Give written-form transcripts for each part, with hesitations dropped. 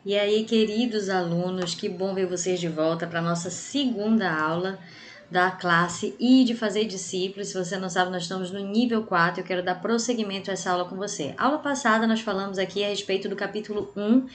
E aí, queridos alunos, que bom ver vocês de volta para a nossa segunda aula da classe I de Fazer Discípulos. Se você não sabe, nós estamos no nível 4 e eu quero dar prosseguimento a essa aula com você. Aula passada, nós falamos aqui a respeito do capítulo 1,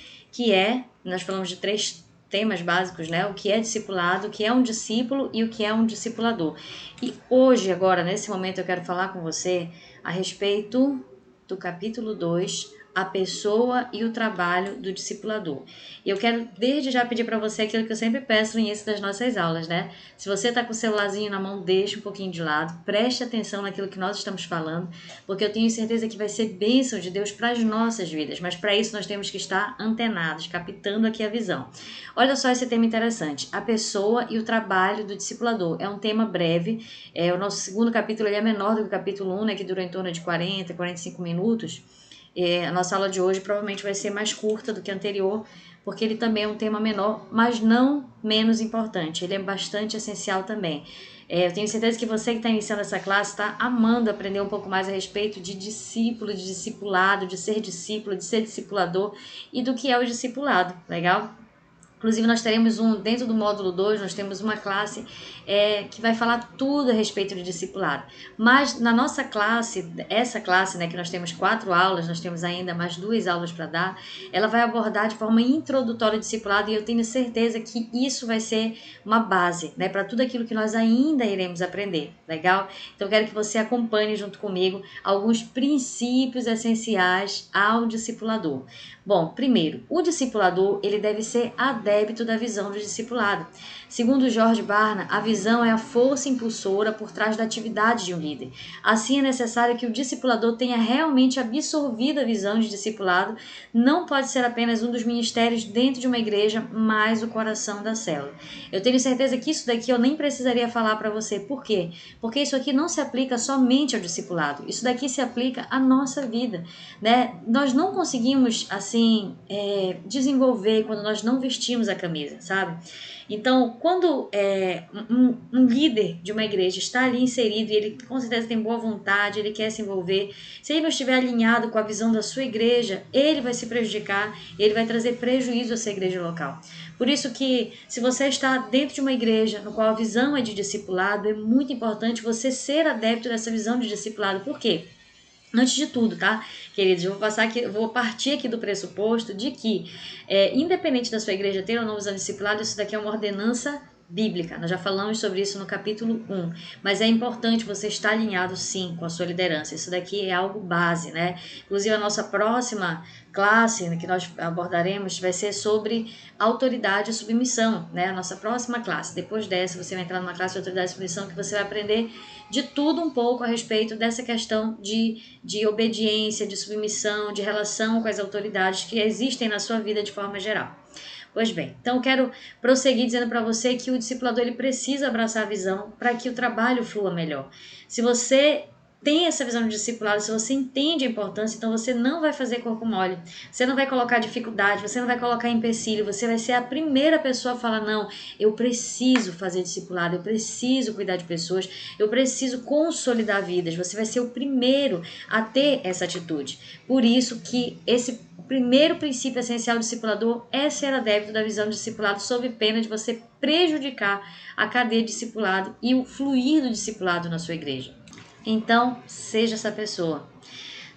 nós falamos de 3 temas básicos, né? O que é discipulado, o que é um discípulo e o que é um discipulador. E hoje, agora, nesse momento, eu quero falar com você a respeito do capítulo 2, a pessoa e o trabalho do discipulador. E eu quero desde já pedir para você aquilo que eu sempre peço no início das nossas aulas, né? Se você está com o celularzinho na mão, deixa um pouquinho de lado, preste atenção naquilo que nós estamos falando, porque eu tenho certeza que vai ser bênção de Deus para as nossas vidas, mas para isso nós temos que estar antenados, captando aqui a visão. Olha só esse tema interessante, a pessoa e o trabalho do discipulador. É um tema breve, o nosso segundo capítulo ele é menor do que o capítulo 1, né, que dura em torno de 40, 45 minutos. A nossa aula de hoje provavelmente vai ser mais curta do que a anterior, porque ele também é um tema menor, mas não menos importante. Ele é bastante essencial também. Eu tenho certeza que você que está iniciando essa classe está amando aprender um pouco mais a respeito de discípulo, de discipulado, de ser discípulo, de ser discipulador e do que é o discipulado, legal? Inclusive, nós teremos dentro do módulo 2, nós temos uma classe que vai falar tudo a respeito de discipulado. Mas na nossa classe, essa classe, né, que nós temos 4 aulas, nós temos ainda mais 2 aulas para dar, ela vai abordar de forma introdutória o discipulado e eu tenho certeza que isso vai ser uma base, né, para tudo aquilo que nós ainda iremos aprender, legal? Então, eu quero que você acompanhe junto comigo alguns princípios essenciais ao discipulador. Bom, primeiro, o discipulador ele deve ser adepto da visão do discipulado. Segundo George Barna, a visão é a força impulsora por trás da atividade de um líder. Assim, é necessário que o discipulador tenha realmente absorvido a visão de discipulado. Não pode ser apenas um dos ministérios dentro de uma igreja, mas o coração da célula. Eu tenho certeza que isso daqui eu nem precisaria falar para você. Por quê? Porque isso aqui não se aplica somente ao discipulado. Isso daqui se aplica à nossa vida, né? Nós não conseguimos, assim, desenvolver quando nós não vestimos a camisa, sabe? Então, quando um líder de uma igreja está ali inserido e ele com certeza tem boa vontade, ele quer se envolver, se ele não estiver alinhado com a visão da sua igreja, ele vai se prejudicar, ele vai trazer prejuízo à sua igreja local. Por isso que, se você está dentro de uma igreja no qual a visão é de discipulado, é muito importante você ser adepto dessa visão de discipulado. Por quê? Antes de tudo, tá, queridos, eu vou partir aqui do pressuposto de que, independente da sua igreja ter ou não visão discipulado, isso daqui é uma ordenança bíblica. Nós já falamos sobre isso no capítulo 1, mas é importante você estar alinhado sim com a sua liderança. Isso daqui é algo base, né? Inclusive a nossa próxima classe que nós abordaremos vai ser sobre autoridade e submissão, né? A nossa próxima classe. Depois dessa, você vai entrar numa classe de autoridade e submissão que você vai aprender de tudo um pouco a respeito dessa questão de obediência, de submissão, de relação com as autoridades que existem na sua vida de forma geral. Pois bem, então eu quero prosseguir dizendo para você que o discipulador ele precisa abraçar a visão para que o trabalho flua melhor. Se você tem essa visão de discipulado, se você entende a importância, então você não vai fazer corpo mole, você não vai colocar dificuldade, você não vai colocar empecilho, você vai ser a primeira pessoa a falar, não, eu preciso fazer discipulado, eu preciso cuidar de pessoas, eu preciso consolidar vidas, você vai ser o primeiro a ter essa atitude. Por isso que o primeiro princípio essencial do discipulador é ser adepto da visão do discipulado, sob pena de você prejudicar a cadeia de discipulado e o fluir do discipulado na sua igreja. Então, seja essa pessoa.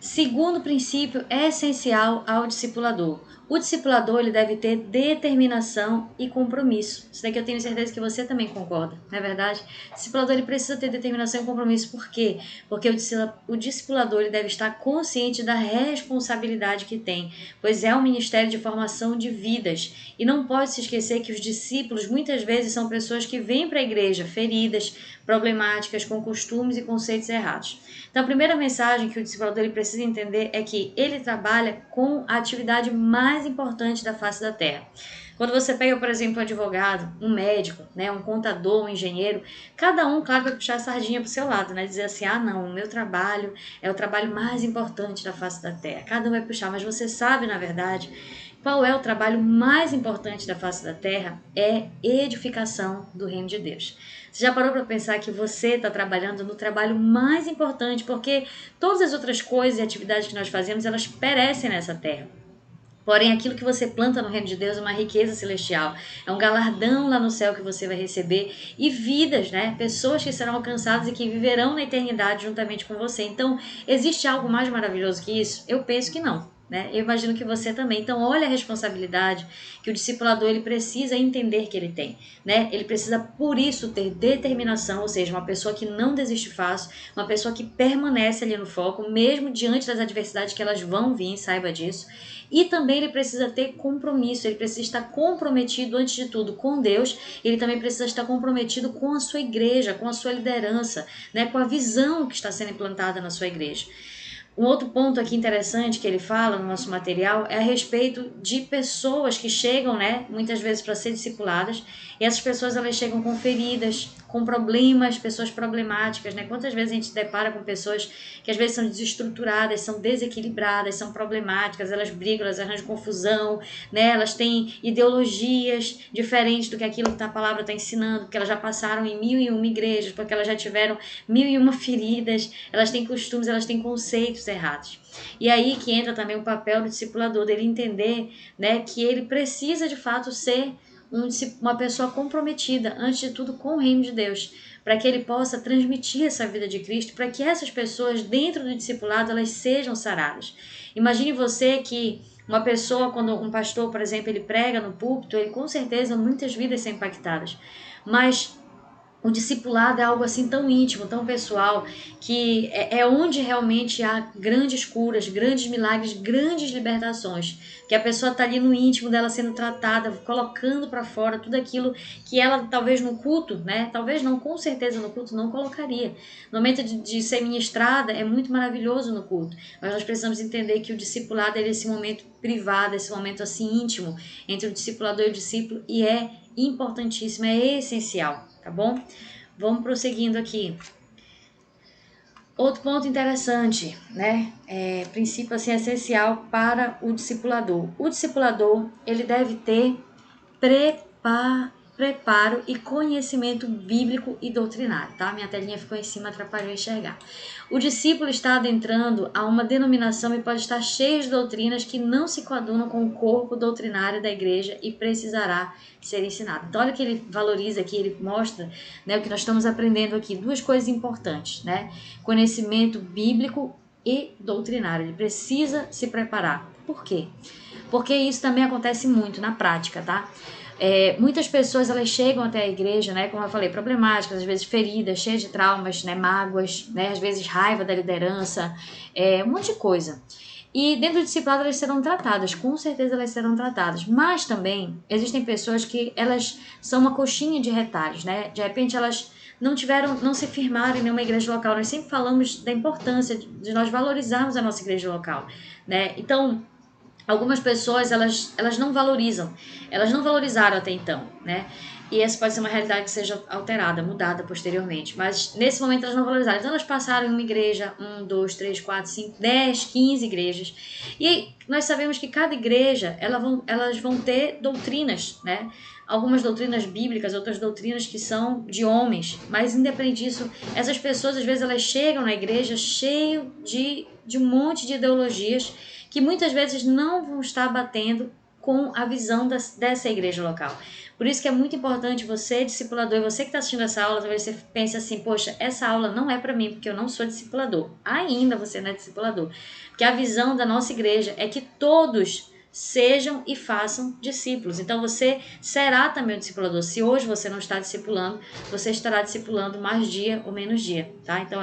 Segundo princípio essencial ao discipulador. O discipulador ele deve ter determinação e compromisso. Isso daqui eu tenho certeza que você também concorda, não é verdade? O discipulador ele precisa ter determinação e compromisso. Por quê? Porque o discipulador ele deve estar consciente da responsabilidade que tem, pois é um ministério de formação de vidas. E não pode se esquecer que os discípulos muitas vezes são pessoas que vêm para a igreja feridas, problemáticas, com costumes e conceitos errados. Então, a primeira mensagem que o discipulador ele precisa entender é que ele trabalha com a atividade mais importante da face da terra. Quando você pega, por exemplo, um advogado, um médico, né, um contador, um engenheiro, cada um, claro, vai puxar a sardinha para o seu lado, né, dizer assim, não, o meu trabalho é o trabalho mais importante da face da terra. Cada um vai puxar, mas você sabe, na verdade, qual é o trabalho mais importante da face da terra? É edificação do reino de Deus. Você já parou para pensar que você está trabalhando no trabalho mais importante, porque todas as outras coisas e atividades que nós fazemos, elas perecem nessa terra. Porém, aquilo que você planta no reino de Deus é uma riqueza celestial. É um galardão lá no céu que você vai receber. E vidas, né? Pessoas que serão alcançadas e que viverão na eternidade juntamente com você. Então, existe algo mais maravilhoso que isso? Eu penso que não. Né? Eu imagino que você também. Então, olha a responsabilidade que o discipulador ele precisa entender que ele tem. Né? Ele precisa, por isso, ter determinação, ou seja, uma pessoa que não desiste fácil, uma pessoa que permanece ali no foco, mesmo diante das adversidades que elas vão vir, saiba disso. E também ele precisa ter compromisso, ele precisa estar comprometido, antes de tudo, com Deus, ele também precisa estar comprometido com a sua igreja, com a sua liderança, né? Com a visão que está sendo implantada na sua igreja. Um outro ponto aqui interessante que ele fala no nosso material é a respeito de pessoas que chegam, né, muitas vezes para ser discipuladas, e essas pessoas elas chegam com feridas, com problemas, pessoas problemáticas, né? Quantas vezes a gente se depara com pessoas que às vezes são desestruturadas, são desequilibradas, são problemáticas, elas brigam, elas arranjam confusão, né? Elas têm ideologias diferentes do que aquilo que a palavra está ensinando, porque elas já passaram em 1001 igrejas, porque elas já tiveram 1001 feridas, elas têm costumes, elas têm conceitos errados. E aí que entra também o papel do discipulador, dele entender, né, que ele precisa de fato ser uma pessoa comprometida, antes de tudo, com o reino de Deus, para que ele possa transmitir essa vida de Cristo, para que essas pessoas dentro do discipulado elas sejam saradas. Imagine você que uma pessoa, quando um pastor, por exemplo, ele prega no púlpito, ele com certeza muitas vidas são impactadas, mas o discipulado é algo assim tão íntimo, tão pessoal, que é onde realmente há grandes curas, grandes milagres, grandes libertações. Que a pessoa está ali no íntimo dela sendo tratada, colocando para fora tudo aquilo que ela talvez no culto, né? Talvez não, com certeza no culto não colocaria. No momento de ser ministrada é muito maravilhoso no culto, mas nós precisamos entender que o discipulado é esse momento privado, esse momento assim íntimo entre o discipulador e o discípulo, e é importantíssimo, é essencial, tá bom? Vamos prosseguindo aqui. Outro ponto interessante, né? Princípio assim essencial para o discipulador. O discipulador, ele deve ter preparo e conhecimento bíblico e doutrinário, tá? Minha telinha ficou em cima, atrapalhou enxergar. O discípulo está adentrando a uma denominação e pode estar cheio de doutrinas que não se coadunam com o corpo doutrinário da igreja e precisará ser ensinado. Então, olha que ele valoriza aqui, ele mostra, né, o que nós estamos aprendendo aqui. Duas coisas importantes, né? Conhecimento bíblico e doutrinário. Ele precisa se preparar. Por quê? Porque isso também acontece muito na prática, tá? Muitas pessoas elas chegam até a igreja, né, como eu falei, problemáticas, às vezes feridas, cheias de traumas, né, mágoas, né, às vezes raiva da liderança, um monte de coisa. E dentro do discipulado elas serão tratadas, com certeza elas serão tratadas. Mas também existem pessoas que elas são uma coxinha de retalhos, né? De repente elas não se firmaram em nenhuma igreja local. Nós sempre falamos da importância de nós valorizarmos a nossa igreja local, né? Então, algumas pessoas, elas não valorizam. Elas não valorizaram até então, né? E essa pode ser uma realidade que seja alterada, mudada posteriormente. Mas nesse momento elas não valorizaram. Então elas passaram em uma igreja, 1, 2, 3, 4, 5, 10, 15 igrejas. E nós sabemos que cada igreja, elas vão ter doutrinas, né? Algumas doutrinas bíblicas, outras doutrinas que são de homens. Mas independente disso, essas pessoas às vezes elas chegam na igreja cheio de um monte de ideologias que muitas vezes não vão estar batendo com a visão dessa igreja local. Por isso que é muito importante você, discipulador, e você que está assistindo essa aula, talvez você pense assim, poxa, essa aula não é para mim, porque eu não sou discipulador. Ainda você não é discipulador. Porque a visão da nossa igreja é que todos sejam e façam discípulos. Então você será também um discipulador. Se hoje você não está discipulando, você estará discipulando mais dia ou menos dia, tá? Então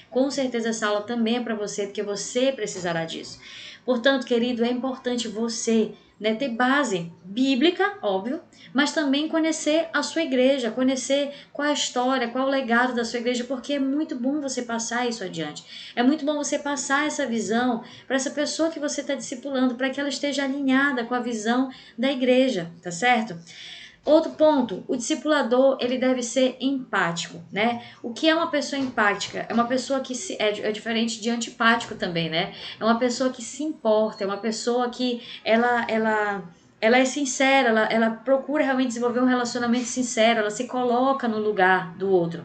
com certeza essa aula também é para você, porque você precisará disso. Portanto, querido, é importante você, né, ter base bíblica, óbvio, mas também conhecer a sua igreja, conhecer qual é a história, qual é o legado da sua igreja, porque é muito bom você passar isso adiante. É muito bom você passar essa visão para essa pessoa que você está discipulando, para que ela esteja alinhada com a visão da igreja, tá certo? Outro ponto, o discipulador ele deve ser empático, né? O que é uma pessoa empática? É uma pessoa que é diferente de antipático também, né? É uma pessoa que se importa, é uma pessoa que ela é sincera, ela procura realmente desenvolver um relacionamento sincero, ela se coloca no lugar do outro.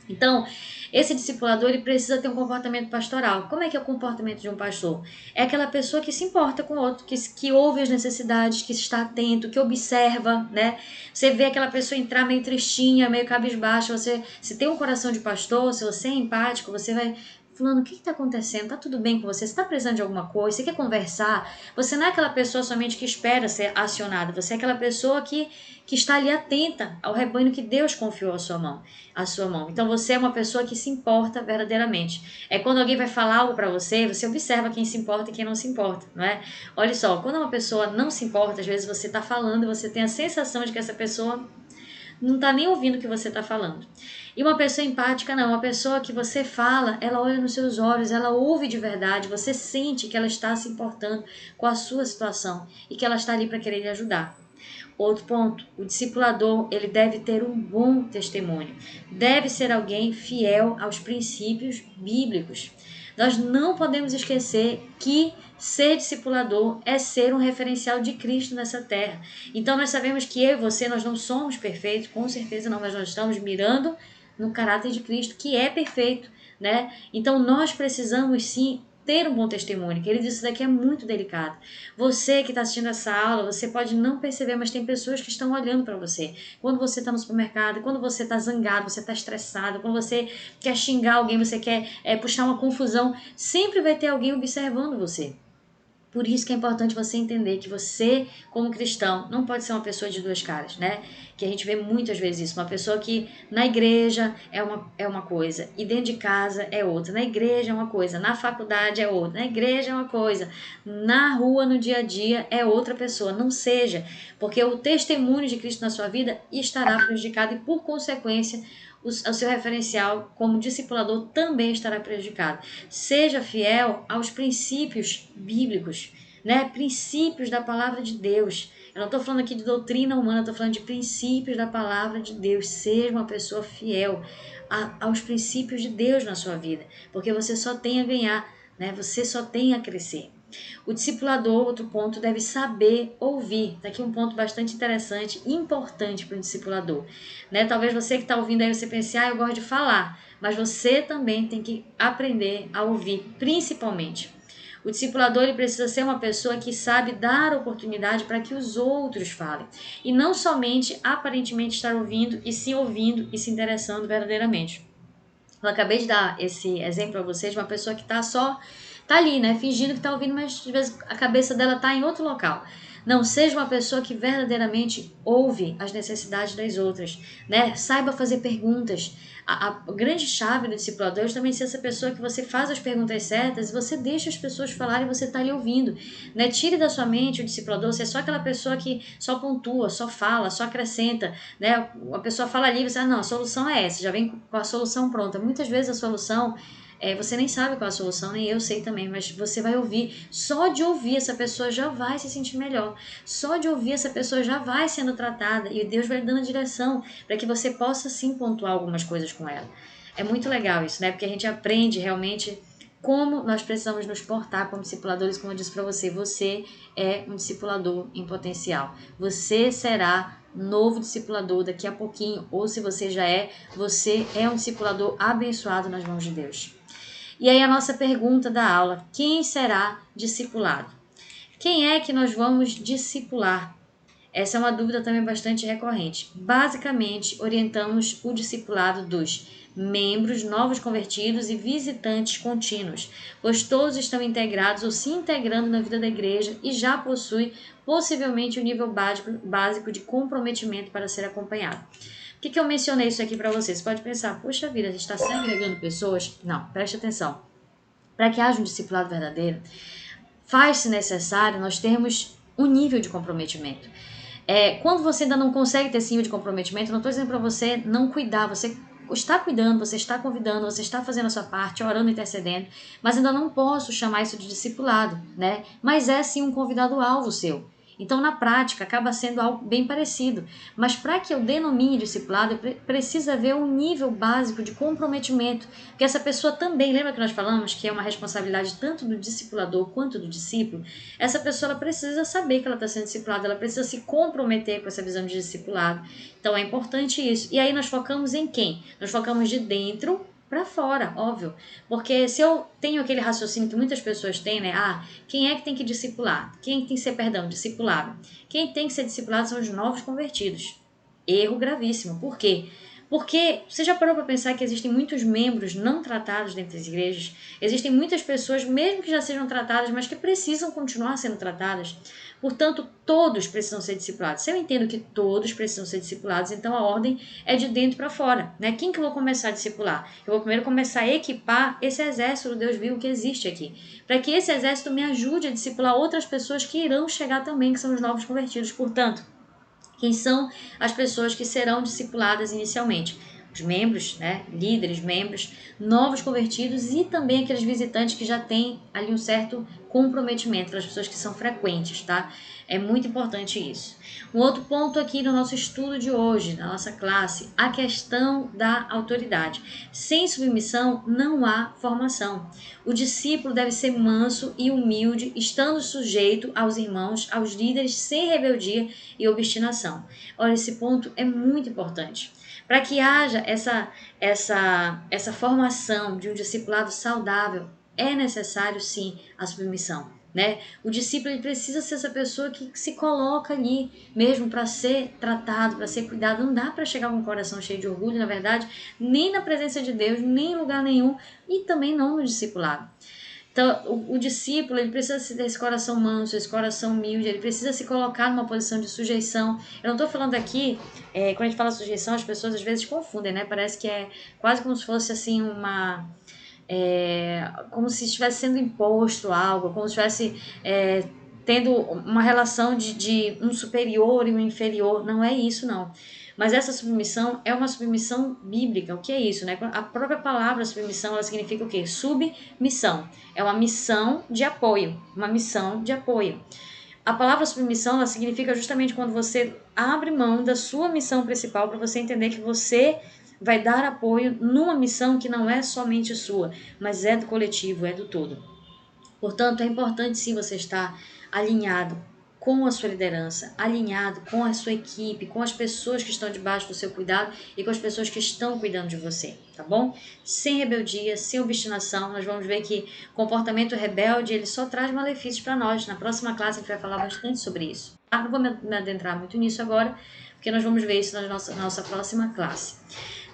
Então, esse discipulador ele precisa ter um comportamento pastoral. Como é que é o comportamento de um pastor? É aquela pessoa que se importa com o outro, que ouve as necessidades, que está atento, que observa, né? Você vê aquela pessoa entrar meio tristinha, meio cabisbaixa, você, se tem um coração de pastor, se você é empático, você vai... Fulano, o que está acontecendo? Tá tudo bem com você? Você está precisando de alguma coisa? Você quer conversar? Você não é aquela pessoa somente que espera ser acionada. Você é aquela pessoa que está ali atenta ao rebanho que Deus confiou à sua mão. Então você é uma pessoa que se importa verdadeiramente. É quando alguém vai falar algo para você, você observa quem se importa e quem não se importa, não é? Olha só, quando uma pessoa não se importa, às vezes você está falando e você tem a sensação de que essa pessoa não está nem ouvindo o que você está falando. E uma pessoa empática não, uma pessoa que você fala, ela olha nos seus olhos, ela ouve de verdade, você sente que ela está se importando com a sua situação e que ela está ali para querer lhe ajudar. Outro ponto, o discipulador ele deve ter um bom testemunho, deve ser alguém fiel aos princípios bíblicos. Nós não podemos esquecer que ser discipulador é ser um referencial de Cristo nessa terra. Então nós sabemos que eu e você, nós não somos perfeitos, com certeza não, mas nós estamos mirando no caráter de Cristo, que é perfeito, né? Então nós precisamos sim ter um bom testemunho. Querido, isso daqui é muito delicado. Você que está assistindo essa aula, você pode não perceber, mas tem pessoas que estão olhando para você. Quando você está no supermercado, quando você está zangado, você está estressado, quando você quer xingar alguém, você quer puxar uma confusão, sempre vai ter alguém observando você. Por isso que é importante você entender que você, como cristão, não pode ser uma pessoa de duas caras, né? Que a gente vê muitas vezes isso. Uma pessoa que na igreja é uma coisa e dentro de casa é outra. Na igreja é uma coisa, na faculdade é outra. Na igreja é uma coisa, na rua, no dia a dia é outra pessoa. Não seja, porque o testemunho de Cristo na sua vida estará prejudicado e, por consequência, o seu referencial como discipulador também estará prejudicado. Seja fiel aos princípios bíblicos, né? Princípios da palavra de Deus. Eu não estou falando aqui de doutrina humana, estou falando de princípios da palavra de Deus. Seja uma pessoa fiel aos princípios de Deus na sua vida, porque você só tem a ganhar, né? Você só tem a crescer. O discipulador, outro ponto, deve saber ouvir. Está aqui um ponto bastante interessante e importante para o discipulador. Né? Talvez você que está ouvindo aí, você pense, eu gosto de falar. Mas você também tem que aprender a ouvir, principalmente. O discipulador ele precisa ser uma pessoa que sabe dar oportunidade para que os outros falem. E não somente aparentemente estar ouvindo e se interessando verdadeiramente. Eu acabei de dar esse exemplo a vocês de uma pessoa que tá ali, né, fingindo que tá ouvindo, mas às vezes a cabeça dela tá em outro local. Não, seja uma pessoa que verdadeiramente ouve as necessidades das outras, né? Saiba fazer perguntas. A grande chave do discipulador é também ser essa pessoa que você faz as perguntas certas e você deixa as pessoas falarem e você tá ali ouvindo, né? Tire da sua mente o discipulador, você é só aquela pessoa que só pontua, só fala, só acrescenta, né? A pessoa fala ali e você, não, a solução é essa, já vem com a solução pronta. Muitas vezes a solução você nem sabe qual é a solução, nem eu sei também, mas você vai ouvir. Só de ouvir essa pessoa já vai se sentir melhor. Só de ouvir essa pessoa já vai sendo tratada e Deus vai dando direção para que você possa sim pontuar algumas coisas com ela. É muito legal isso, né? Porque a gente aprende realmente como nós precisamos nos portar como discipuladores, como eu disse para você. Você é um discipulador em potencial. Você será novo discipulador daqui a pouquinho, ou se você já é, você é um discipulador abençoado nas mãos de Deus. E aí a nossa pergunta da aula, quem será discipulado? Quem é que nós vamos discipular? Essa é uma dúvida também bastante recorrente. Basicamente, orientamos o discipulado dos membros, novos convertidos e visitantes contínuos, pois todos estão integrados ou se integrando na vida da igreja e já possuem possivelmente o nível básico de comprometimento para ser acompanhado. Por que eu mencionei isso aqui para vocês? Você pode pensar, poxa vida, a gente está segregando pessoas? Não, preste atenção. Para que haja um discipulado verdadeiro, faz-se necessário nós termos um nível de comprometimento. Quando você ainda não consegue ter esse nível de comprometimento, não estou dizendo para você não cuidar, você está cuidando, você está convidando, você está fazendo a sua parte, orando, intercedendo, mas ainda não posso chamar isso de discipulado, né? Mas é sim um convidado alvo seu. Então, na prática, acaba sendo algo bem parecido. Mas para que eu denomine discipulado, precisa haver um nível básico de comprometimento. Porque essa pessoa também, lembra que nós falamos que é uma responsabilidade tanto do discipulador quanto do discípulo? Essa pessoa ela precisa saber que ela está sendo discipulada, ela precisa se comprometer com essa visão de discipulado. Então, é importante isso. E aí nós focamos em quem? Nós focamos de dentro para fora, óbvio. Porque se eu tenho aquele raciocínio que muitas pessoas têm, né? Quem é que tem que discipular? Quem tem que ser, discipulado? Quem tem que ser discipulado são os novos convertidos. Erro gravíssimo. Por quê? Porque você já parou para pensar que existem muitos membros não tratados dentro das igrejas? Existem muitas pessoas, mesmo que já sejam tratadas, mas que precisam continuar sendo tratadas. Portanto, todos precisam ser discipulados. Se eu entendo que todos precisam ser discipulados, então a ordem é de dentro para fora, né? Quem que eu vou começar a discipular? Eu vou primeiro começar a equipar esse exército do Deus vivo que existe aqui, para que esse exército me ajude a discipular outras pessoas que irão chegar também, que são os novos convertidos. Portanto, quem são as pessoas que serão discipuladas inicialmente? Os membros, né? Líderes, membros, novos convertidos e também aqueles visitantes que já têm ali um certo comprometimento, aquelas pessoas que são frequentes, tá? É muito importante isso. Um outro ponto aqui no nosso estudo de hoje, na nossa classe, a questão da autoridade. Sem submissão não há formação. O discípulo deve ser manso e humilde, estando sujeito aos irmãos, aos líderes, sem rebeldia e obstinação. Olha, esse ponto é muito importante. Para que haja essa formação de um discipulado saudável, é necessário sim a submissão, né? O discípulo ele precisa ser essa pessoa que se coloca ali mesmo para ser tratado, para ser cuidado. Não dá para chegar com o coração cheio de orgulho, na verdade, nem na presença de Deus, nem em lugar nenhum, e também não no discipulado. Então, o discípulo ele precisa ter esse coração manso, esse coração humilde, ele precisa se colocar numa posição de sujeição. Eu não estou falando aqui, quando a gente fala sujeição, as pessoas às vezes confundem, né? Parece que é quase como se fosse assim como se estivesse sendo imposto algo, como se estivesse tendo uma relação de um superior e um inferior. Não é isso, não. Mas essa submissão é uma submissão bíblica. O que é isso, né? A própria palavra submissão, ela significa o quê? Submissão. É uma missão de apoio. Uma missão de apoio. A palavra submissão, ela significa justamente quando você abre mão da sua missão principal para você entender que você vai dar apoio numa missão que não é somente sua, mas é do coletivo, é do todo. Portanto, é importante sim você estar alinhado com a sua liderança, alinhado com a sua equipe, com as pessoas que estão debaixo do seu cuidado e com as pessoas que estão cuidando de você, tá bom? Sem rebeldia, sem obstinação, nós vamos ver que comportamento rebelde, ele só traz malefícios para nós. Na próxima classe a gente vai falar bastante sobre isso. Não vou me adentrar muito nisso agora, porque nós vamos ver isso na nossa próxima classe.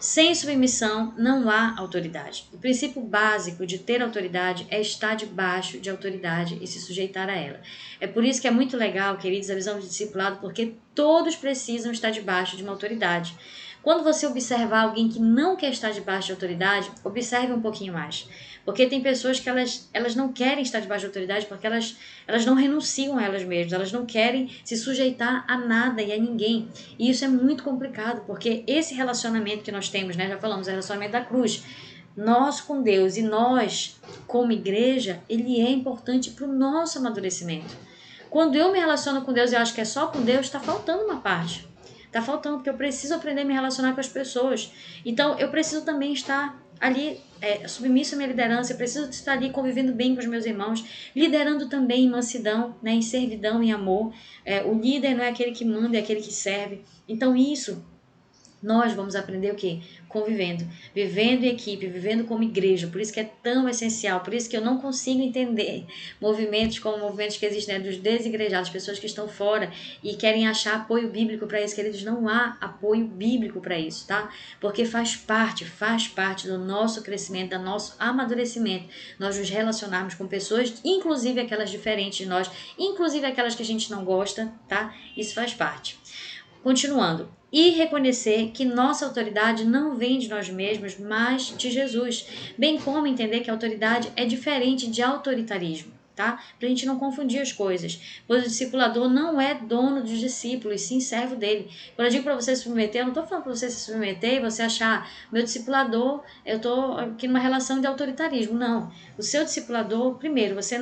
Sem submissão não há autoridade. O princípio básico de ter autoridade é estar debaixo de autoridade e se sujeitar a ela. É por isso que é muito legal, queridos, a visão de discipulado, porque todos precisam estar debaixo de uma autoridade. Quando você observar alguém que não quer estar debaixo de autoridade, observe um pouquinho mais. Porque tem pessoas que elas não querem estar debaixo de autoridade porque elas não renunciam a elas mesmas, elas não querem se sujeitar a nada e a ninguém. E isso é muito complicado, porque esse relacionamento que nós temos, né, já falamos, é o relacionamento da cruz. Nós com Deus e nós como igreja, ele é importante para o nosso amadurecimento. Quando eu me relaciono com Deus e acho que é só com Deus, está faltando uma parte. Está faltando, porque eu preciso aprender a me relacionar com as pessoas. Então, eu preciso também estar ali submisso à minha liderança, eu preciso estar ali convivendo bem com os meus irmãos, liderando também em mansidão, né, em servidão, em amor. O líder não é aquele que manda, é aquele que serve. Então, isso nós vamos aprender o quê? Convivendo, vivendo em equipe, vivendo como igreja. Por isso que é tão essencial, por isso que eu não consigo entender movimentos como movimentos que existem, né, dos desigrejados, pessoas que estão fora e querem achar apoio bíblico para isso, queridos. Não há apoio bíblico para isso, tá? Porque faz parte do nosso crescimento, do nosso amadurecimento, nós nos relacionarmos com pessoas, inclusive aquelas diferentes de nós, inclusive aquelas que a gente não gosta, tá? Isso faz parte. Continuando, e reconhecer que nossa autoridade não vem de nós mesmos, mas de Jesus, bem como entender que a autoridade é diferente de autoritarismo, tá? tá? Pra gente não confundir as coisas. Pois o discipulador não é dono dos discípulos, sim servo dele. Quando eu digo para você se submeter, eu não estou falando para você se submeter e você achar, meu discipulador, eu estou aqui numa relação de autoritarismo. Não. O seu discipulador, primeiro, você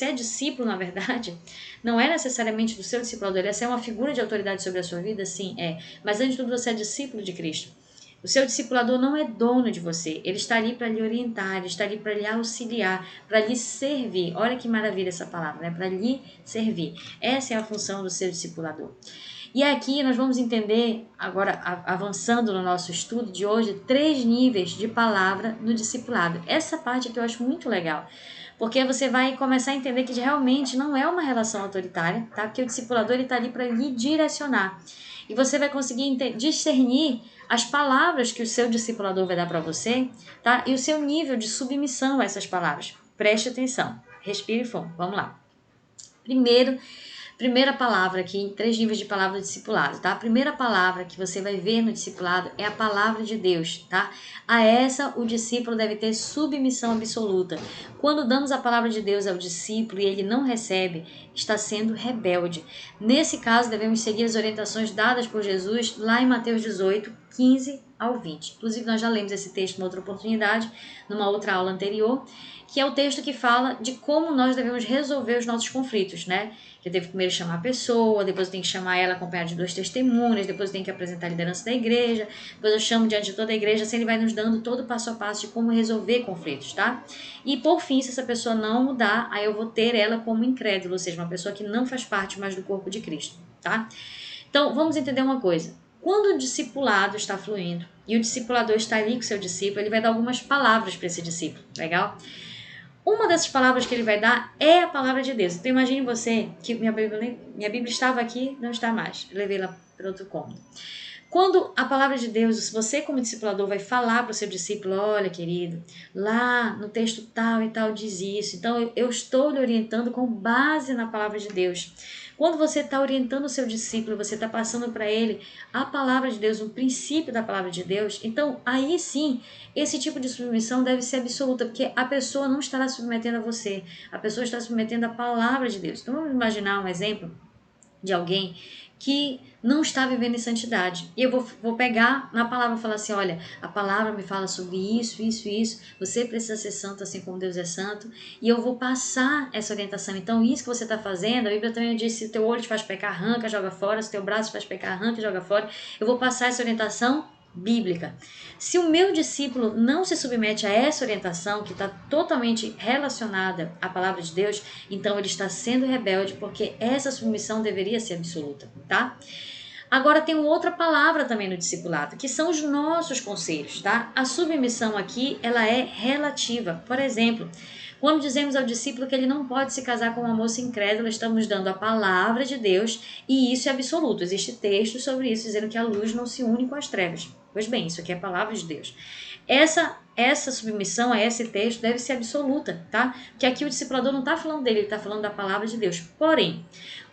é discípulo, na verdade, não é necessariamente do seu discipulador. Essa é uma figura de autoridade sobre a sua vida? Sim, é. Mas antes de tudo, você é discípulo de Cristo. O seu discipulador não é dono de você, ele está ali para lhe orientar, ele está ali para lhe auxiliar, para lhe servir. Olha que maravilha essa palavra, né? Para lhe servir. Essa é a função do seu discipulador. E aqui nós vamos entender, agora avançando no nosso estudo de hoje, 3 níveis de palavra no discipulado. Essa parte aqui eu acho muito legal, porque você vai começar a entender que realmente não é uma relação autoritária, tá? Porque o discipulador está ali para lhe direcionar. E você vai conseguir discernir as palavras que o seu discipulador vai dar para você, tá? E o seu nível de submissão a essas palavras. Preste atenção. Respire fundo. Vamos lá. Primeira palavra aqui, em 3 níveis de palavra do discipulado, tá? A primeira palavra que você vai ver no discipulado é a palavra de Deus, tá? A essa o discípulo deve ter submissão absoluta. Quando damos a palavra de Deus ao discípulo e ele não recebe, está sendo rebelde. Nesse caso, devemos seguir as orientações dadas por Jesus lá em Mateus 18, 15 ao 20. Inclusive, nós já lemos esse texto em outra oportunidade, numa outra aula anterior, que é o texto que fala de como nós devemos resolver os nossos conflitos, né? Que eu devo primeiro chamar a pessoa, depois eu tenho que chamar ela acompanhada de 2 testemunhas, depois eu tenho que apresentar a liderança da igreja, depois eu chamo diante de toda a igreja, assim ele vai nos dando todo o passo a passo de como resolver conflitos, tá? E por fim, se essa pessoa não mudar, aí eu vou ter ela como incrédulo, ou seja, uma pessoa que não faz parte mais do corpo de Cristo, tá? Então, vamos entender uma coisa. Quando o discipulado está fluindo e o discipulador está ali com o seu discípulo, ele vai dar algumas palavras para esse discípulo, legal? Uma dessas palavras que ele vai dar é a palavra de Deus. Então imagine você que minha Bíblia estava aqui, não está mais. Eu levei ela para outro cômodo. Quando a palavra de Deus, você como discipulador vai falar para o seu discípulo, olha querido, lá no texto tal e tal diz isso. Então eu estou lhe orientando com base na palavra de Deus. Quando você está orientando o seu discípulo, você está passando para ele a palavra de Deus, um princípio da palavra de Deus, então aí sim, esse tipo de submissão deve ser absoluta, porque a pessoa não estará submetendo a você, a pessoa está submetendo a palavra de Deus. Então vamos imaginar um exemplo de alguém que não está vivendo em santidade. E eu vou pegar na palavra e falar assim, olha, a palavra me fala sobre isso, isso e isso, você precisa ser santo assim como Deus é santo, e eu vou passar essa orientação. Então, isso que você está fazendo, a Bíblia também diz, se teu olho te faz pecar, arranca, joga fora, se teu braço te faz pecar, arranca, joga fora. Eu vou passar essa orientação bíblica. Se o meu discípulo não se submete a essa orientação, que está totalmente relacionada à palavra de Deus, então ele está sendo rebelde, porque essa submissão deveria ser absoluta, tá? Agora tem outra palavra também no discipulado, que são os nossos conselhos, tá? A submissão aqui, ela é relativa. Por exemplo, quando dizemos ao discípulo que ele não pode se casar com uma moça incrédula, estamos dando a palavra de Deus e isso é absoluto. Existe texto sobre isso dizendo que a luz não se une com as trevas. Pois bem, isso aqui é a palavra de Deus. Essa submissão a esse texto deve ser absoluta, tá? Porque aqui o discipulador não está falando dele, ele está falando da palavra de Deus. Porém,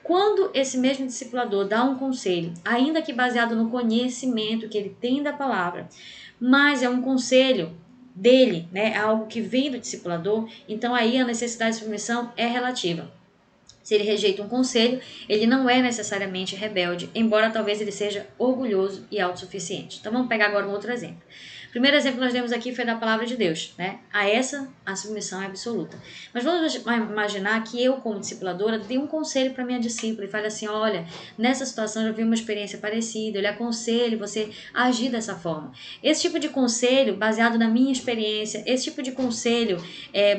quando esse mesmo discipulador dá um conselho, ainda que baseado no conhecimento que ele tem da palavra, mas é um conselho dele, né, algo que vem do discipulador, então aí a necessidade de submissão é relativa. Se ele rejeita um conselho, ele não é necessariamente rebelde, embora talvez ele seja orgulhoso e autossuficiente. Então vamos pegar agora um outro exemplo. O primeiro exemplo que nós demos aqui foi da palavra de Deus, né? A essa a submissão é absoluta. Mas vamos imaginar que eu, como discipuladora, dei um conselho para minha discípula e fale assim, olha, nessa situação eu já vi uma experiência parecida, eu lhe aconselho você a agir dessa forma. Esse tipo de conselho, baseado na minha experiência, esse tipo de conselho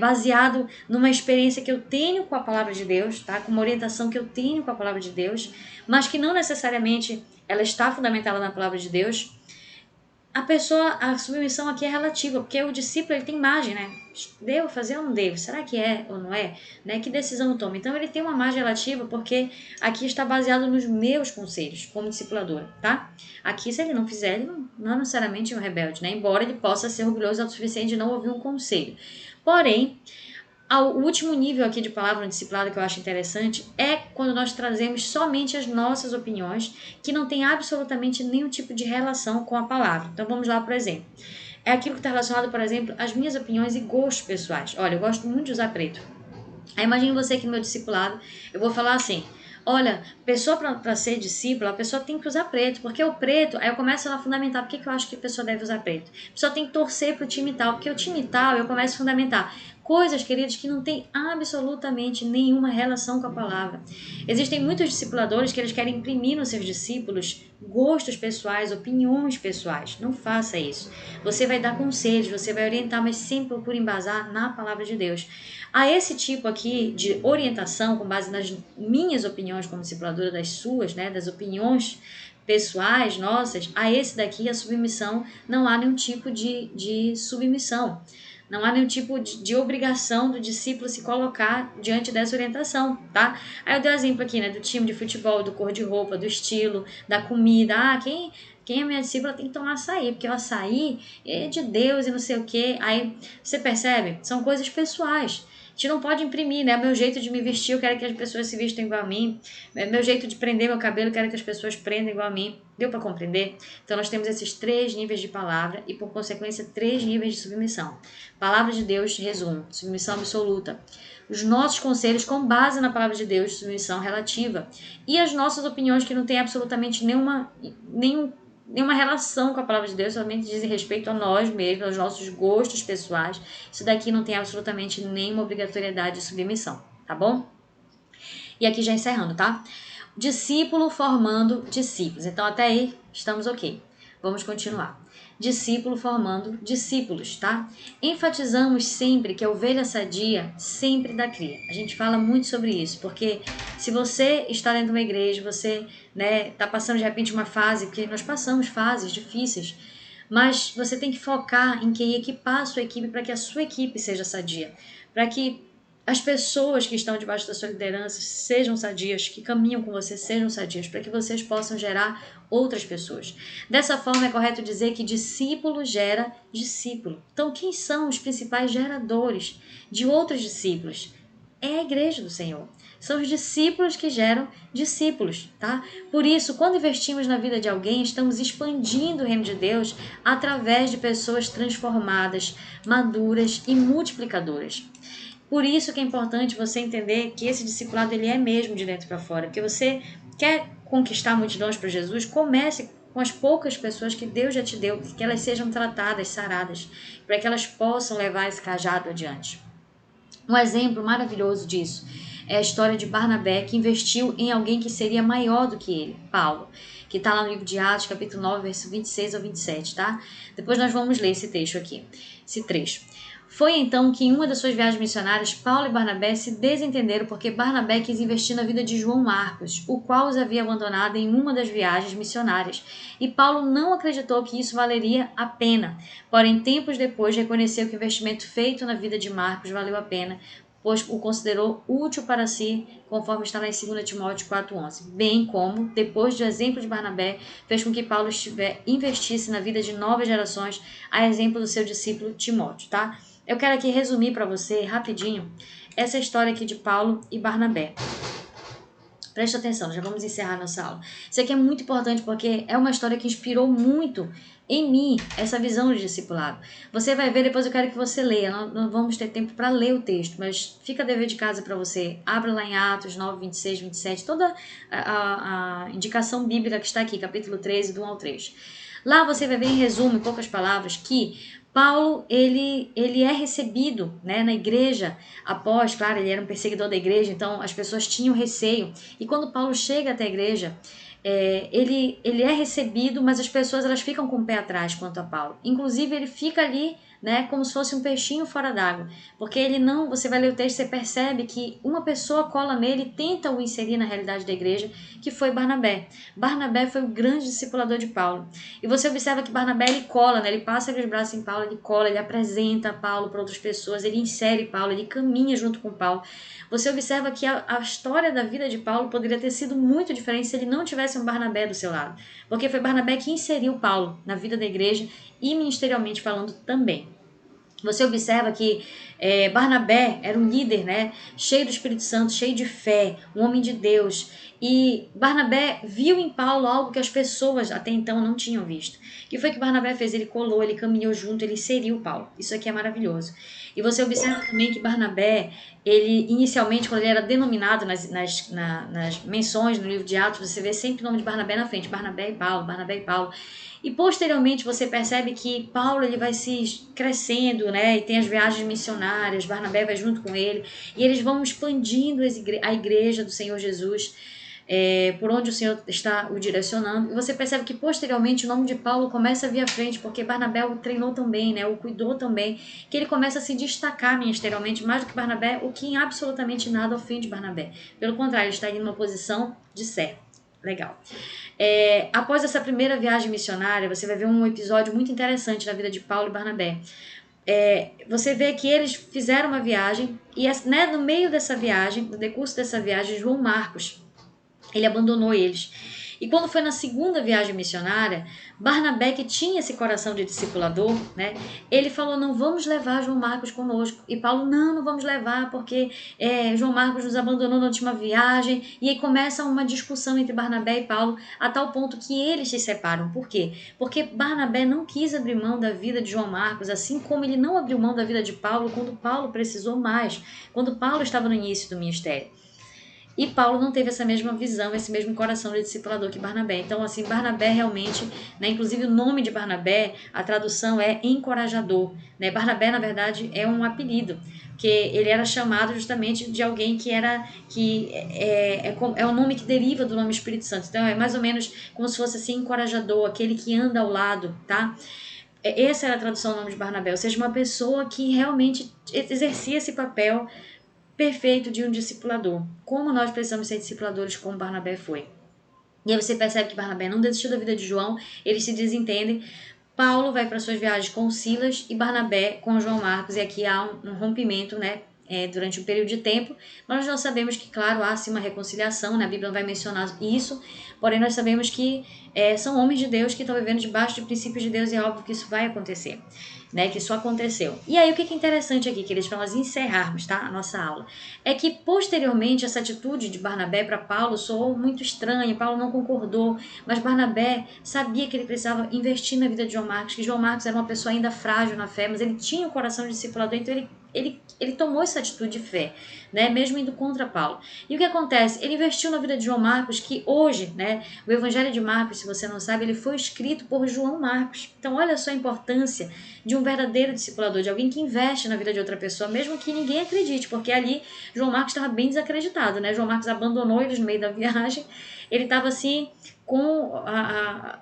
baseado numa experiência que eu tenho com a palavra de Deus, tá? Com uma orientação que eu tenho com a palavra de Deus, mas que não necessariamente ela está fundamentada na palavra de Deus, a submissão aqui é relativa, porque o discípulo ele tem margem, né? Devo fazer ou não devo? Será que é ou não é? Né? Que decisão eu tomo? Então ele tem uma margem relativa porque aqui está baseado nos meus conselhos como discipuladora, tá? Aqui se ele não fizer, ele não necessariamente é um rebelde, né? Embora ele possa ser orgulhoso o suficiente de não ouvir um conselho. Porém, o último nível aqui de palavra no discipulado que eu acho interessante é quando nós trazemos somente as nossas opiniões, que não tem absolutamente nenhum tipo de relação com a palavra. Então vamos lá, por exemplo. É aquilo que está relacionado, por exemplo, às minhas opiniões e gostos pessoais. Olha, eu gosto muito de usar preto. Aí imagine você que no meu discipulado, eu vou falar assim, olha, pessoa para ser discípula, a pessoa tem que usar preto, porque o preto, aí eu começo a fundamentar, por que eu acho que a pessoa deve usar preto? A pessoa tem que torcer pro time tal, porque o time tal, eu começo a fundamentar coisas, queridos, que não tem absolutamente nenhuma relação com a palavra. Existem muitos discipuladores que eles querem imprimir nos seus discípulos gostos pessoais, opiniões pessoais. Não faça isso. Você vai dar conselhos, você vai orientar, mas sempre procure embasar na palavra de Deus. A esse tipo aqui de orientação, com base nas minhas opiniões como discipuladora, das suas, né, das opiniões pessoais nossas, a esse daqui, a submissão, não há nenhum tipo de submissão. Não há nenhum tipo de obrigação do discípulo se colocar diante dessa orientação, tá? Aí eu dei o exemplo aqui, né, do time de futebol, do cor de roupa, do estilo, da comida. Ah, quem é minha discípula tem que tomar açaí, porque o açaí é de Deus e não sei o quê. Aí, você percebe? São coisas pessoais. A gente não pode imprimir, né? Meu jeito de me vestir, eu quero que as pessoas se vistam igual a mim. Meu jeito de prender meu cabelo, eu quero que as pessoas prendam igual a mim. Deu para compreender? Então, nós temos esses 3 níveis de palavra e, por consequência, 3 níveis de submissão. Palavra de Deus, resumo, submissão absoluta. Os nossos conselhos com base na palavra de Deus, submissão relativa. E as nossas opiniões que não têm absolutamente nenhuma relação com a palavra de Deus, somente dizem respeito a nós mesmos, aos nossos gostos pessoais. Isso daqui não tem absolutamente nenhuma obrigatoriedade de submissão, tá bom? E aqui já encerrando, tá? Discípulo formando discípulos. Então, até aí, estamos ok. Vamos continuar. Discípulo formando discípulos, tá? Enfatizamos sempre que a ovelha sadia sempre dá cria. A gente fala muito sobre isso, porque se você está dentro de uma igreja, você, né, tá passando de repente uma fase, porque nós passamos fases difíceis, mas você tem que focar em quem equipar a sua equipe para que a sua equipe seja sadia, para que as pessoas que estão debaixo da sua liderança sejam sadias, que caminham com você sejam sadias, para que vocês possam gerar outras pessoas. Dessa forma, é correto dizer que discípulo gera discípulo. Então, quem são os principais geradores de outros discípulos? É a igreja do Senhor. São os discípulos que geram discípulos, tá? Por isso, quando investimos na vida de alguém, estamos expandindo o reino de Deus através de pessoas transformadas, maduras e multiplicadoras. Por isso que é importante você entender que esse discipulado ele é mesmo de dentro para fora. Porque você quer conquistar multidões para Jesus, comece com as poucas pessoas que Deus já te deu, que elas sejam tratadas, saradas, para que elas possam levar esse cajado adiante. Um exemplo maravilhoso disso é a história de Barnabé, que investiu em alguém que seria maior do que ele, Paulo, que está lá no livro de Atos, capítulo 9, verso 26 ao 27, tá? Depois nós vamos ler esse texto aqui, esse trecho. Foi então que em uma das suas viagens missionárias, Paulo e Barnabé se desentenderam porque Barnabé quis investir na vida de João Marcos, o qual os havia abandonado em uma das viagens missionárias. E Paulo não acreditou que isso valeria a pena. Porém, tempos depois, reconheceu que o investimento feito na vida de Marcos valeu a pena, pois o considerou útil para si, conforme está lá em 2 Timóteo 4,11. Bem como, depois do exemplo de Barnabé, fez com que Paulo investisse na vida de novas gerações, a exemplo do seu discípulo Timóteo, tá? Eu quero aqui resumir para você, rapidinho, essa história aqui de Paulo e Barnabé. Presta atenção, já vamos encerrar nossa aula. Isso aqui é muito importante porque é uma história que inspirou muito em mim essa visão de discipulado. Você vai ver, depois eu quero que você leia. Não vamos ter tempo para ler o texto, mas fica a dever de casa para você. Abra lá em Atos 9, 26, 27, toda a indicação bíblica que está aqui, capítulo 13, do 1 ao 3. Lá você vai ver em resumo, em poucas palavras, que Paulo, ele é recebido, né, na igreja após, claro, ele era um perseguidor da igreja, então as pessoas tinham receio. E quando Paulo chega até a igreja, ele é recebido, mas as pessoas elas ficam com o pé atrás quanto a Paulo. Inclusive, ele fica ali, né, como se fosse um peixinho fora d'água, porque ele não, você vai ler o texto, você percebe que uma pessoa cola nele e tenta o inserir na realidade da igreja, que foi Barnabé. Barnabé foi o grande discipulador de Paulo. E você observa que Barnabé ele cola, né, ele passa os braços em Paulo, ele cola, ele apresenta Paulo para outras pessoas, ele insere Paulo, ele caminha junto com Paulo. Você observa que a história da vida de Paulo poderia ter sido muito diferente se ele não tivesse um Barnabé do seu lado, porque foi Barnabé que inseriu Paulo na vida da igreja e ministerialmente falando também. Você observa que Barnabé era um líder, né? Cheio do Espírito Santo, cheio de fé, um homem de Deus. E Barnabé viu em Paulo algo que as pessoas até então não tinham visto. O que foi que Barnabé fez? Ele colou, ele caminhou junto, ele inseriu Paulo. Isso aqui é maravilhoso. E você observa também que Barnabé, ele inicialmente, quando ele era denominado nas menções no livro de Atos, você vê sempre o nome de Barnabé na frente, Barnabé e Paulo, Barnabé e Paulo. E posteriormente você percebe que Paulo ele vai se crescendo, né? E tem as viagens missionárias, Barnabé vai junto com ele, e eles vão expandindo a igreja do Senhor Jesus, por onde o Senhor está o direcionando. E você percebe que posteriormente o nome de Paulo começa a vir à frente, porque Barnabé o treinou também, né? O cuidou também, que ele começa a se destacar ministerialmente mais do que Barnabé, o que em absolutamente nada ofende Barnabé. Pelo contrário, ele está em uma posição de servo. Legal. Após essa primeira viagem missionária, você vai ver um episódio muito interessante na vida de Paulo e Barnabé. Você vê que eles fizeram uma viagem e, né, no meio dessa viagem, no decurso dessa viagem, João Marcos, ele abandonou eles. E quando foi na segunda viagem missionária, Barnabé, que tinha esse coração de discipulador, né, ele falou, não vamos levar João Marcos conosco. E Paulo, não vamos levar, porque João Marcos nos abandonou na última viagem. E aí começa uma discussão entre Barnabé e Paulo, a tal ponto que eles se separam. Por quê? Porque Barnabé não quis abrir mão da vida de João Marcos, assim como ele não abriu mão da vida de Paulo quando Paulo precisou mais, quando Paulo estava no início do ministério. E Paulo não teve essa mesma visão, esse mesmo coração de discipulador que Barnabé. Então, assim, Barnabé realmente, né, inclusive o nome de Barnabé, a tradução é encorajador. Né? Barnabé, na verdade, é um apelido, que ele era chamado justamente de alguém que é um nome que deriva do nome Espírito Santo. Então, é mais ou menos como se fosse assim, encorajador, aquele que anda ao lado, tá? Essa era a tradução do nome de Barnabé, ou seja, uma pessoa que realmente exercia esse papel perfeito de um discipulador. Como nós precisamos ser discipuladores como Barnabé foi. E aí você percebe que Barnabé não desistiu da vida de João, eles se desentendem. Paulo vai para suas viagens com Silas e Barnabé com João Marcos, e aqui há um rompimento, né? Durante um período de tempo, mas nós sabemos que, claro, há sim uma reconciliação, né? A Bíblia não vai mencionar isso, porém nós sabemos que são homens de Deus que estão vivendo debaixo de princípios de Deus e é óbvio que isso vai acontecer, né? Que isso aconteceu. E aí o que é interessante aqui, queridos, para nós encerrarmos, tá? A nossa aula, é que posteriormente essa atitude de Barnabé para Paulo soou muito estranha, Paulo não concordou, mas Barnabé sabia que ele precisava investir na vida de João Marcos, que João Marcos era uma pessoa ainda frágil na fé, mas ele tinha o coração de discipulador, então ele tomou essa atitude de fé, né, mesmo indo contra Paulo. E o que acontece? Ele investiu na vida de João Marcos, que hoje, né, o Evangelho de Marcos, se você não sabe, ele foi escrito por João Marcos. Então, olha só a importância de um verdadeiro discipulador, de alguém que investe na vida de outra pessoa, mesmo que ninguém acredite, porque ali João Marcos estava bem desacreditado, né? João Marcos abandonou eles no meio da viagem, ele estava assim com a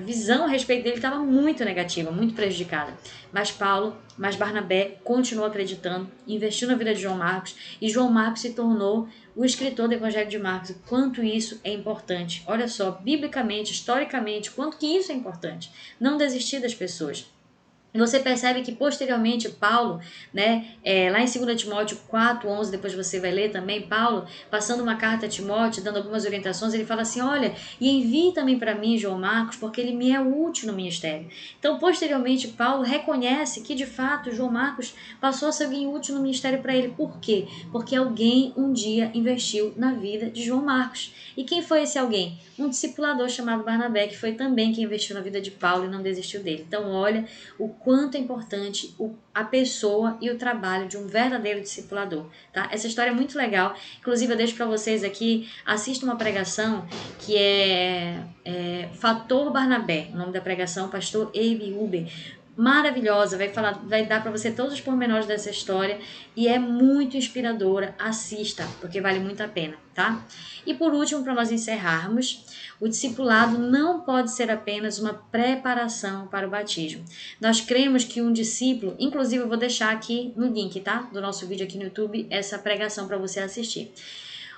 visão a respeito dele estava muito negativa, muito prejudicada. Mas Barnabé continuou acreditando, investiu na vida de João Marcos, e João Marcos se tornou o escritor do Evangelho de Marcos. Quanto isso é importante. Olha só, biblicamente, historicamente, quanto que isso é importante. Não desistir das pessoas. Você percebe que posteriormente Paulo, né, lá em 2 Timóteo 4:11, depois você vai ler também, Paulo, passando uma carta a Timóteo, dando algumas orientações, ele fala assim, olha, e envie também para mim João Marcos, porque ele me é útil no ministério. Então, posteriormente, Paulo reconhece que, de fato, João Marcos passou a ser alguém útil no ministério para ele. Por quê? Porque alguém um dia investiu na vida de João Marcos. E quem foi esse alguém? Um discipulador chamado Barnabé, que foi também quem investiu na vida de Paulo e não desistiu dele. Então, olha o quanto é importante a pessoa e o trabalho de um verdadeiro discipulador, tá? Essa história é muito legal. Inclusive, eu deixo para vocês aqui, assista uma pregação que é Fator Barnabé, o nome da pregação, pastor Abe Uber. Maravilhosa, vai dar para você todos os pormenores dessa história e é muito inspiradora. Assista, porque vale muito a pena, tá? E por último, para nós encerrarmos, o discipulado não pode ser apenas uma preparação para o batismo. Nós cremos que um discípulo, inclusive eu vou deixar aqui no link, tá? Do nosso vídeo aqui no YouTube, essa pregação para você assistir.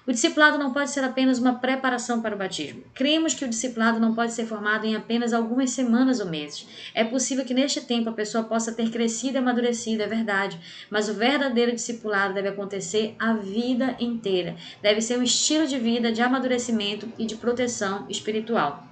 O discipulado não pode ser apenas uma preparação para o batismo. Cremos que o discipulado não pode ser formado em apenas algumas semanas ou meses. É possível que neste tempo a pessoa possa ter crescido e amadurecido, é verdade, mas o verdadeiro discipulado deve acontecer a vida inteira. Deve ser um estilo de vida de amadurecimento e de proteção espiritual.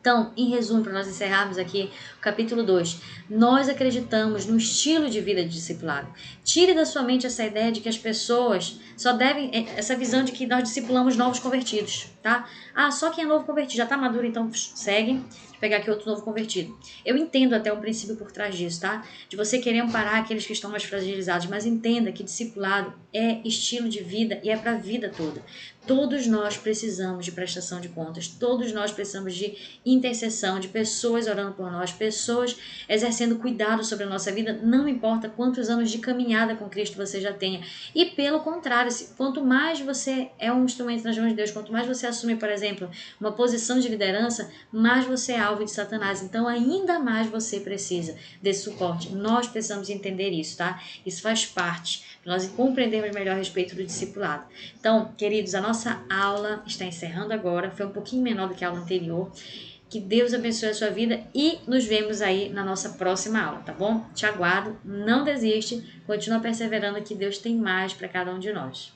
Então, em resumo, para nós encerrarmos aqui o capítulo 2, nós acreditamos no estilo de vida de discipulado. Tire da sua mente essa ideia de que as pessoas só devem, essa visão de que nós discipulamos novos convertidos, tá? Ah, só quem é novo convertido já tá maduro, então segue. Deixa eu pegar aqui outro novo convertido. Eu entendo até um princípio por trás disso, tá? De você querer amparar aqueles que estão mais fragilizados, mas entenda que discipulado é estilo de vida e é para a vida toda. Todos nós precisamos de prestação de contas, todos nós precisamos de intercessão, de pessoas orando por nós, pessoas exercendo cuidado sobre a nossa vida, não importa quantos anos de caminhada com Cristo você já tenha. E pelo contrário, quanto mais você é um instrumento nas mãos de Deus, quanto mais você assume, por exemplo, uma posição de liderança, mais você é alvo de Satanás. Então ainda mais você precisa desse suporte. Nós precisamos entender isso, tá? Isso faz parte, nós compreendermos melhor a respeito do discipulado. Então, queridos, a nossa aula está encerrando agora, foi um pouquinho menor do que a aula anterior. Que Deus abençoe a sua vida e nos vemos aí na nossa próxima aula, tá bom? Te aguardo, não desiste, continua perseverando que Deus tem mais para cada um de nós.